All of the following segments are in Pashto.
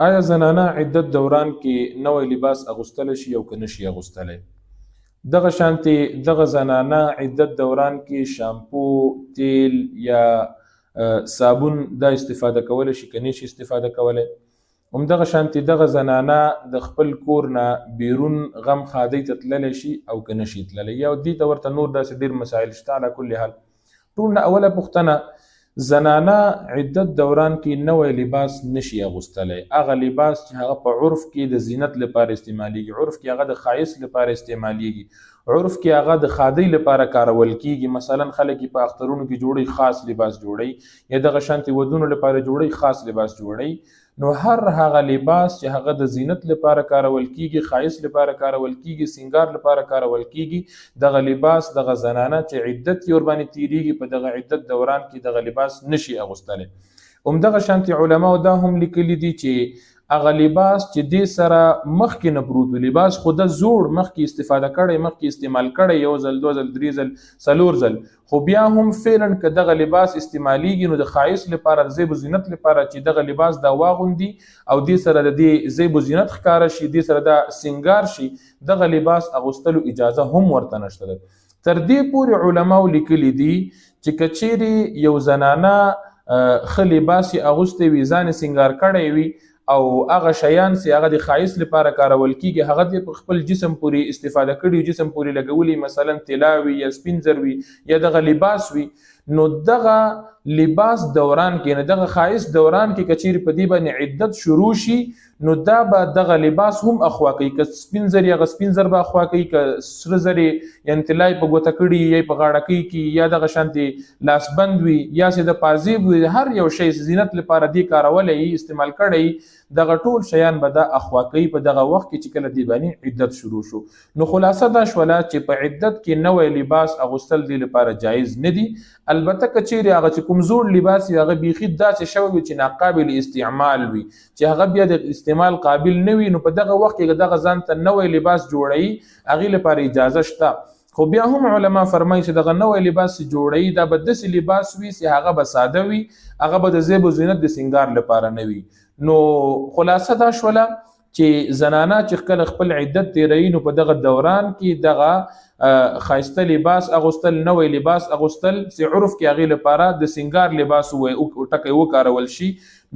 آیا زنانه عدت دوران کې نوې لباس اغوستل شي او که نشي اغوستلی؟ دغه شانتي دغه زنانه عدت دوران کې شامپو، تیل یا صابون دا استفاده کولی شي که نشي استفاده کولی؟ همدغه شانتي دغه زنانه د خپل کور نه بیرون غم خادۍ ته تللی شي او که نشي تللی، یا دې ته ورته نور داسې ډېر مسایل شته. علی کل حال ټول نه اوله پوښتنه، زنانه عدت دوران کې نوې لباس نشي اغوستلی. هغه لباس چې هغه په عرف کې د زینت لپاره استعمالیږي، عرف کې هغه د ښایست لپاره استعمالیږي، عرف کې هغه د خادۍ لپاره کارول کیږي. مثلا خلک په اخترونو کې جوړي خاص لباس جوړي، یا دغه شانتي ودونو لپاره جوړي خاص لباس جوړي. نو هر هغه لباس چې هغه د زینت لپاره کارول کیږي، ښایست لپاره کارول کیږي، سینګار لپاره کارول کیږي، دغه لباس دغه زنانه چې عدت یې ورباندې تیریږي په دغه عدت دوران کې دغه لباس نشي اغوستلی. همدغه شانتي علماو دا هم لیکلي دي چې هغه لباس چې دې سره مخکې نه پروت وي، لباس خو د زوړ مخکې استفاده کړی، مخکې استعمال کړی، یو ځل، دو ځل، درې ځل، څلور ځل، خو بیا هم فعلا که دغه لباس استعمالیږي نو د ښایست لپاره، د زیب و زینت لپاره چې دغه لباس دا واغوندي او دې سره د دې زیب و زینت ښکاره شي، دې سره دا سینګار شي، دغه لباس اغوستلو اجازه هم ورته نشته ده. تر دې پورې علماو لیکلي دي چې که چیرې یو زنانه ښه لباس یې اغوستی وي، ځان یې سینګار کړی وي او هغه شیان چې هغه د ښایست لپاره کارول کیږي هغه د په خپل جسم پورې استفاده کړي، جسم پورې لګولي، مثلا طلا وي یا سپین زر وي یا دغه لباس وي، نو دغه لباس دوران کې، نه دغه ښایست دوران کې که چیرې په دې باندې عدت شروع شي نو دا به دغه لباس هم اخوا کوي. که سپین زر یا سپین زر به اخوا کوي، که سره زر یعنې طلای په ګوته کړي یا په غاړه کې یا دغه شانتي لاسبند وي یا چې د پازیب وي، هر یو شی زینت لپاره دی کارولی استعمال کړی، دغه ټول شیان به دا اخوا کوي په دغه وخت کې چې کله دی باندې عدت شروع شو. نو خلاصه دا شوله چې په عدت کې نوې لباس اغوستل دی لپاره جایز نه دي. البته که چیرې هغه چې کوم زوړ لباس وي هغه بیخي داسې شوی وي چې ناقابل استعمال وي، چې هغه بیا د استعمال قابل نه وي، نو په دغه وخت کې دغه ځان ته نوې لباس جوړوي، هغې لپاره اجازه شته. خو بیا هم علما فرمایي چې دغه نوې لباس جوړوي دا به داسې لباس وي چې هغه به ساده وي، هغه به د زیب و زینت د سینګار لپاره نه وي. نو خلاصه دا شوله چې زنانه چې کله خپل عدت تیروي نو په دغه دوران کې دغه ښایسته لباس اغوستل، نوې لباس اغوستل چې عرف کې هغې لپاره د سینګار لباس ټکی وکارول شي،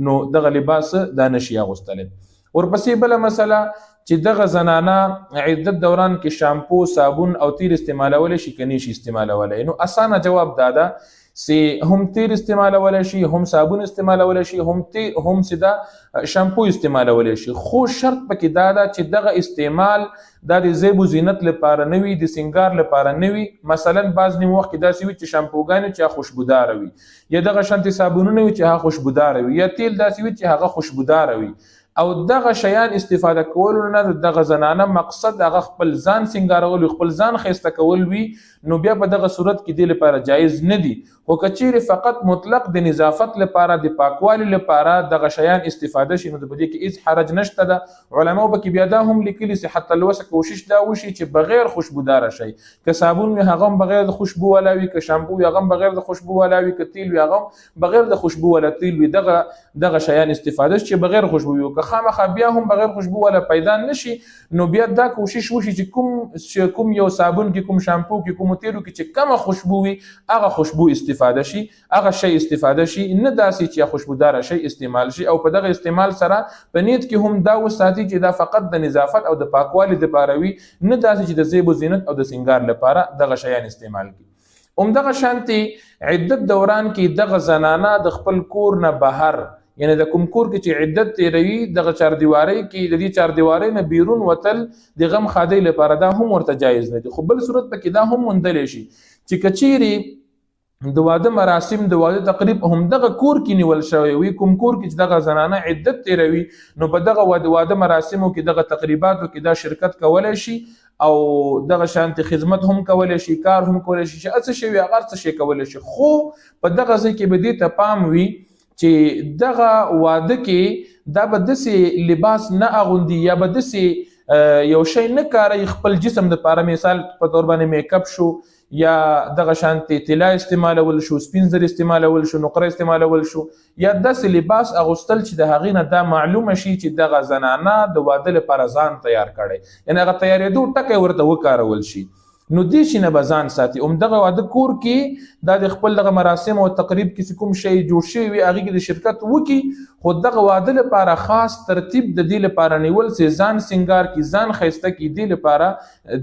نو دغه لباس دا نشي اغوستلی. ورپسې بله مسله چې دغه زنانه عدت دوران کې شامپو، صابون او تیل استعمالولی شي که نشي استعمالولی؟ نو اسانه جواب دا ده چې هم تیل استعمالولی شي، هم صابون استعمالولی شي، هم دا شامپو استعمالولی شي، خو شرط پکې دا ده چې دغه استعمال دا د زیب و زینت لپاره نه وي، د سینګار لپاره نه وي. مثلا بعض نیم وخت کې داسې وي چې شامپوګانې چې هغه خوشبوداره وي، یا دغه شانتي صابونونه وي چې هغه خوشبوداره وي، یا تیل داسې وي چې هغه خوشبوداره وي، او دغه شیان استفاده کول نه دغه زنانه مقصد هغه خپل ځان سینګارول، خپل ځان ښایسته کول وي، نو بیا په دغه صورت کې دې لپاره جایز نه دي. خو که چیرې فقط مطلق د نظافت لپاره، د پاکوالي لپاره دغه شیان استفاده شي نو په دې کې هیڅ حرج نشته ده. علماو پکې بیا دا هم لیکلي چې حتی الوسه کوشش دا وشي چې بغیر خوشبوداره شي، که صابون وي هغه هم بغیر د خوشبو والا وي، که شامپو وي هغه هم بغیر د خوشبو والا وي، که تیل وي هغه هم بغیر د خوشبو والا تیل وي، دغه شیان استفاده شي چې بغیر خوشبو وي. که خامخا بیا هم بغیر خوشبو والا پیدا نشي نو بیا دا کوشش وشي چې کوم یو صابون کې، کوم شامپو کې، کوم تیلو کې چې کومه خوشبو وي هغه خوشبو استفاده شي، هغه شی استفاده شي، نه داسې چې خوشبوداره شی استعمال شي. او په دغه استعمال سره په نیت کې هم دا وساتي چې دا فقط د نظافت او د پاکوالي لپاره وي، نه داسې چې د زیب و زینت او د سینګار لپاره دغه شیان استعمال کړي. همدغه شانتي عدت دوران کې دغه زنانه د خپل کور نه بهر، یعنی د کوم کور کې چې عدت تیروي دغه چاردیوارۍ کې د دې چاردیوارۍ نه بیرون وتل د غم خادۍ لپاره دا هم ورته جایز نه دي. خو بل صورت پکې دا هم موندلی شي چې که چیرې د واده مراسم، د واده تقریب هم دغه کور کې نیول شوی وي، کوم کور کې چې دغه زنانه عدت تیروي نو په دغه واده مراسمو کې، دغه تقریباتو کې دا شرکت کولی شي او دغه شانتي خدمت هم کولی شي، کار هم کولی شي، چې څه شی وي هغه څه شی کولی شي. خو په دغه ځای کې به دې ته پام وي چې دغه واده کې دا به داسې لباس نه اغوندي یا به داسې یو شی نه کاروي خپل جسم دپاره، مثال په طور باندې میک اپ شو یا دغه شانتي طلا استعمالول شو، سپین زر استعمالول شو، نقره استعمالول شو، یا داسې لباس اغوستل چې د هغې نه دا معلومه شي چې دغه زنانه د واده لپاره ځان تیار کړی، یعنې هغه تیارېدو ټکی ورته وکارول شي. نو دې شي نه به ځان ساتي. همدغه واده کور کې دا د خپل دغه مراسم او تقریب کې کوم شی جوړ شوی وي هغې کې د شرکت وکړي، خو دغه واده لپاره خاص ترتیب د دې لپاره نیول چې ځان سنګار کړي، ځان ښایسته کړي، دې لپاره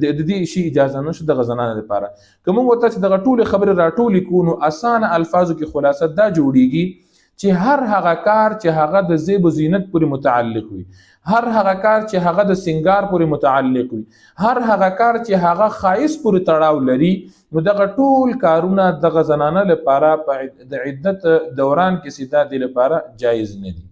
د دې شي اجازه نشته دغه زنانه لپاره. که موږ ورته چې دغه ټولې خبرې راټولې کړو نو اسانه الفاظو کې خلاصه دا جوړیږي چې هر هغه کار چې هغه د زیب و زینت پورې متعلق وي، هر هغه کار چې هغه د سنگار پورې متعلق وي، هر هغه کار چې هغه خایس پورې تړاو لري، نو دغه ټول کارونه دغه زنانه لپاره په د عدت دوران کې سیده دی لپاره جایز نه دي.